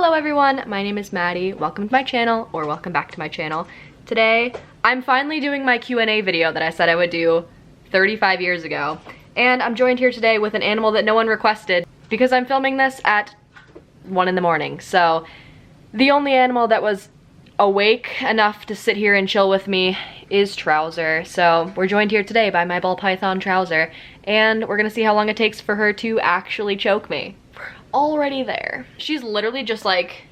Hello everyone, my name is Maddie. Welcome to my channel, or welcome back to my channel. Today, I'm finally doing my Q&A video that I said I would do 35 years ago. And I'm joined here today with an animal that no one requested because I'm filming this at 1 in the morning. So the only animal that was awake enough to sit here and chill with me is Trouser. So we're joined here today by my ball python Trouser, and we're gonna see how long it takes for her to actually choke me. We're already there. She's literally just like,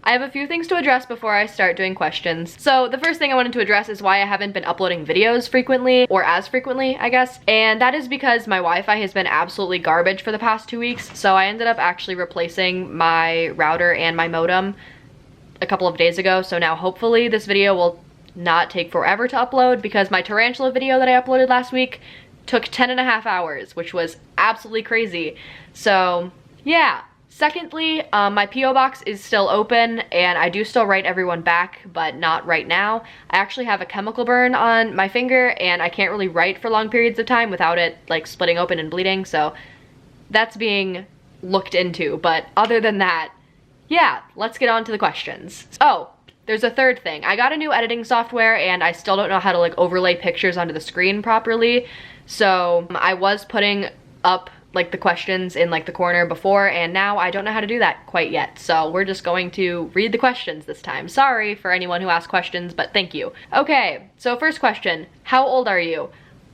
I have a few things to address before I start doing questions. So the first thing I wanted to address is why I haven't been uploading videos frequently, or as frequently, I guess. And that is because my Wi-Fi has been absolutely garbage for the past 2 weeks. So I ended up actually replacing my router and my modem a couple of days ago. So now hopefully this video will not take forever to upload, because my tarantula video that I uploaded last week took 10.5 hours, which was absolutely crazy. So yeah. Secondly, my P.O. box is still open, and I do still write everyone back, but not right now. I actually have a chemical burn on my finger, and I can't really write for long periods of time without it like splitting open and bleeding, so that's being looked into. But other than that, yeah, let's get on to the questions. Oh, there's a third thing. I got a new editing software, and I still don't know how to like overlay pictures onto the screen properly. So I was putting up like the questions in like the corner before, and now I don't know how to do that quite yet. So we're just going to read the questions this time. Sorry for anyone who asked questions, but thank you. Okay, so first question, how old are you?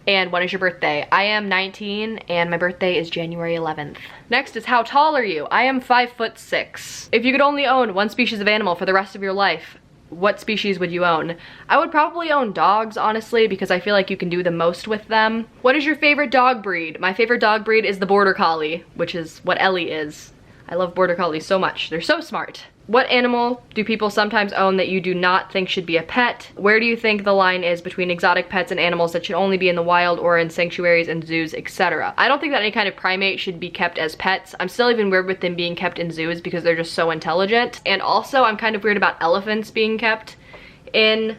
And when is your birthday? I am 19 and my birthday is January 11th. Next is, how tall are you? I am 5'6". If you could only own one species of animal for the rest of your life, what species would you own? I would probably own dogs, honestly, because I feel like you can do the most with them. What is your favorite dog breed? My favorite dog breed is the Border Collie, which is what Ellie is. I love Border Collies so much. They're so smart. What animal do people sometimes own that you do not think should be a pet? Where do you think the line is between exotic pets and animals that should only be in the wild or in sanctuaries and zoos, etc.? I don't think that any kind of primate should be kept as pets. I'm still even weird with them being kept in zoos because they're just so intelligent. And also I'm kind of weird about elephants being kept in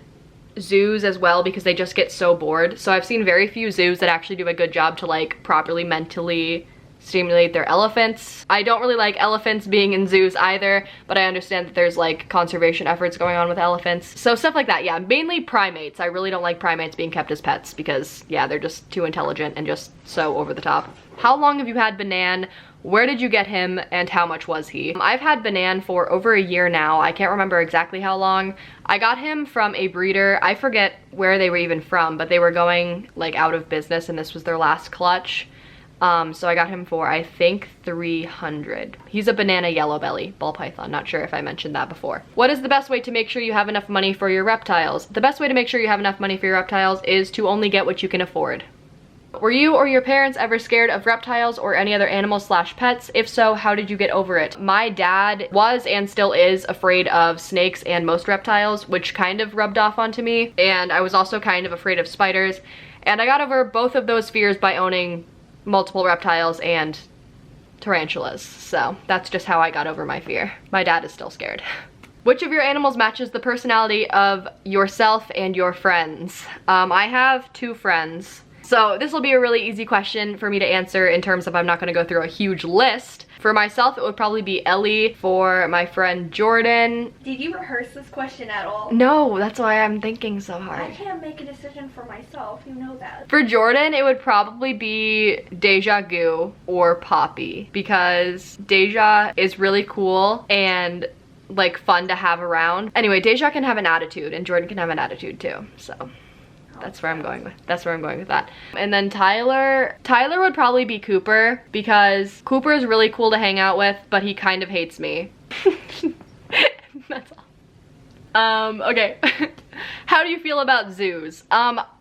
zoos as well, because they just get so bored. So I've seen very few zoos that actually do a good job to like properly mentally stimulate their elephants. I don't really like elephants being in zoos either, but I understand that there's like conservation efforts going on with elephants. So stuff like that, yeah, mainly primates. I really don't like primates being kept as pets because, yeah, they're just too intelligent and just so over the top. How long have you had Banan? Where did you get him and how much was he? I've had Banan for over a year now. I can't remember exactly how long. I got him from a breeder. I forget where they were even from, but they were going like out of business and this was their last clutch. So I got him for, I think, $300. He's a banana yellow belly ball python. Not sure if I mentioned that before. What is the best way to make sure you have enough money for your reptiles? The best way to make sure you have enough money for your reptiles is to only get what you can afford. Were you or your parents ever scared of reptiles or any other animals / pets? If so, how did you get over it? My dad was and still is afraid of snakes and most reptiles, which kind of rubbed off onto me. And I was also kind of afraid of spiders. And I got over both of those fears by owning multiple reptiles and tarantulas. So that's just how I got over my fear. My dad is still scared. Which of your animals matches the personality of yourself and your friends? I have 2 friends. So this will be a really easy question for me to answer in terms of I'm not gonna go through a huge list. For myself, it would probably be Ellie. For my friend Jordan. Did you rehearse this question at all? No, that's why I'm thinking so hard. I can't make a decision for myself, you know that. For Jordan, it would probably be Deja Goo or Poppy, because Deja is really cool and like fun to have around. Anyway, Deja can have an attitude and Jordan can have an attitude too, so. That's where I'm going with. That's where I'm going with that. And then Tyler would probably be Cooper, because Cooper is really cool to hang out with, but he kind of hates me. That's all. Okay. How do you feel about zoos?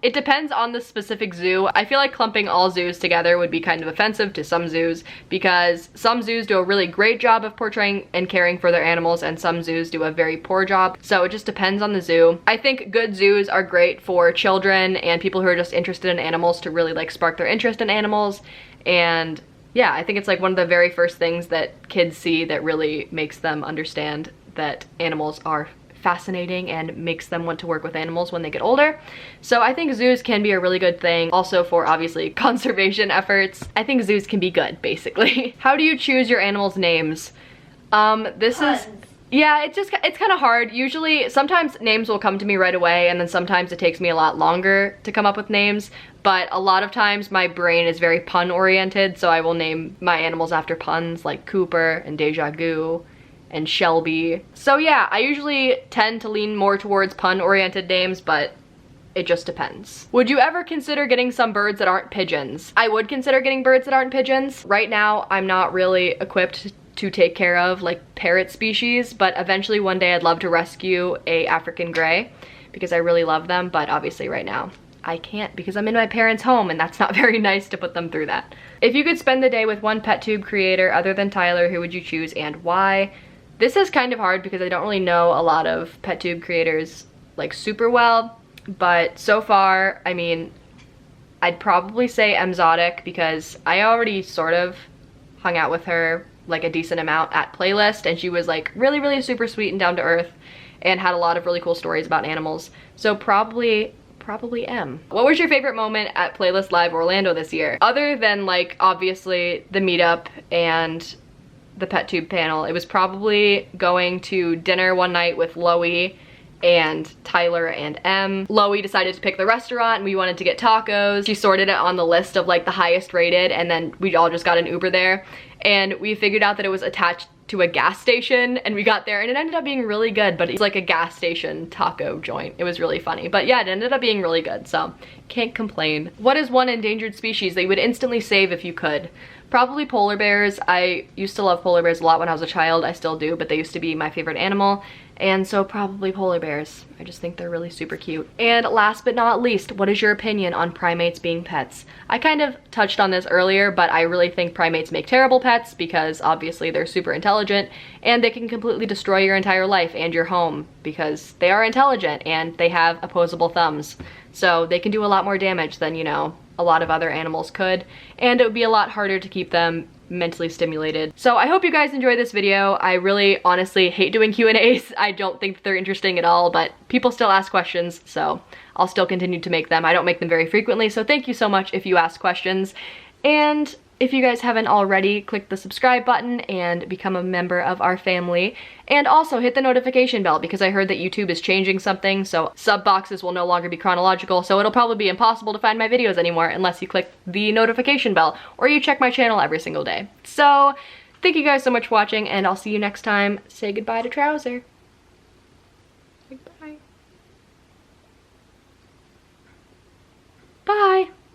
It depends on the specific zoo. I feel like clumping all zoos together would be kind of offensive to some zoos, because some zoos do a really great job of portraying and caring for their animals, and some zoos do a very poor job. So it just depends on the zoo. I think good zoos are great for children and people who are just interested in animals to really like spark their interest in animals. And yeah, I think it's like one of the very first things that kids see that really makes them understand that animals are fascinating and makes them want to work with animals when they get older. So I think zoos can be a really good thing. Also for obviously conservation efforts. I think zoos can be good, basically. How do you choose your animals' names? This Puns. is, yeah, it's kind of hard. Usually, sometimes names will come to me right away, and then sometimes it takes me a lot longer to come up with names. But a lot of times my brain is very pun oriented, so I will name my animals after puns, like Cooper and Deja Goo and Shelby. So yeah, I usually tend to lean more towards pun oriented names, but it just depends. Would you ever consider getting some birds that aren't pigeons? I would consider getting birds that aren't pigeons. Right now, I'm not really equipped to take care of like parrot species, but eventually one day I'd love to rescue a African gray because I really love them, but obviously right now I can't because I'm in my parents' home and that's not very nice to put them through that. If you could spend the day with one pet tube creator other than Tyler, who would you choose and why? This is kind of hard because I don't really know a lot of pet tube creators like super well, but so far, I mean, I'd probably say Exotic because I already sort of hung out with her like a decent amount at Playlist, and she was like really super sweet and down to earth and had a lot of really cool stories about animals. So probably M. What was your favorite moment at Playlist Live Orlando this year? Other than like obviously the meetup and the pet tube panel, it was probably going to dinner one night with Loie and Tyler and M. Loie decided to pick the restaurant and we wanted to get tacos. She sorted it on the list of like the highest rated, and then we all just got an Uber there, and we figured out that it was attached to a gas station, and we got there and it ended up being really good, but it's like a gas station taco joint. It was really funny, but yeah, it ended up being really good, so can't complain. What is one endangered species that you would instantly save if you could? Probably polar bears. I used to love polar bears a lot when I was a child. I still do, but they used to be my favorite animal. And so probably polar bears. I just think they're really super cute. And last but not least, what is your opinion on primates being pets? I kind of touched on this earlier, but I really think primates make terrible pets because obviously they're super intelligent and they can completely destroy your entire life and your home because they are intelligent and they have opposable thumbs. So they can do a lot more damage than, you know, a lot of other animals could, and it would be a lot harder to keep them mentally stimulated. So I hope you guys enjoyed this video. I really honestly hate doing Q&As. I don't think that they're interesting at all, but people still ask questions, so I'll still continue to make them. I don't make them very frequently, so thank you so much if you ask questions. And if you guys haven't already, click the subscribe button and become a member of our family. And also hit the notification bell because I heard that YouTube is changing something, so sub boxes will no longer be chronological, so it'll probably be impossible to find my videos anymore unless you click the notification bell or you check my channel every single day. So thank you guys so much for watching, and I'll see you next time. Say goodbye to Trouser. Goodbye. Bye.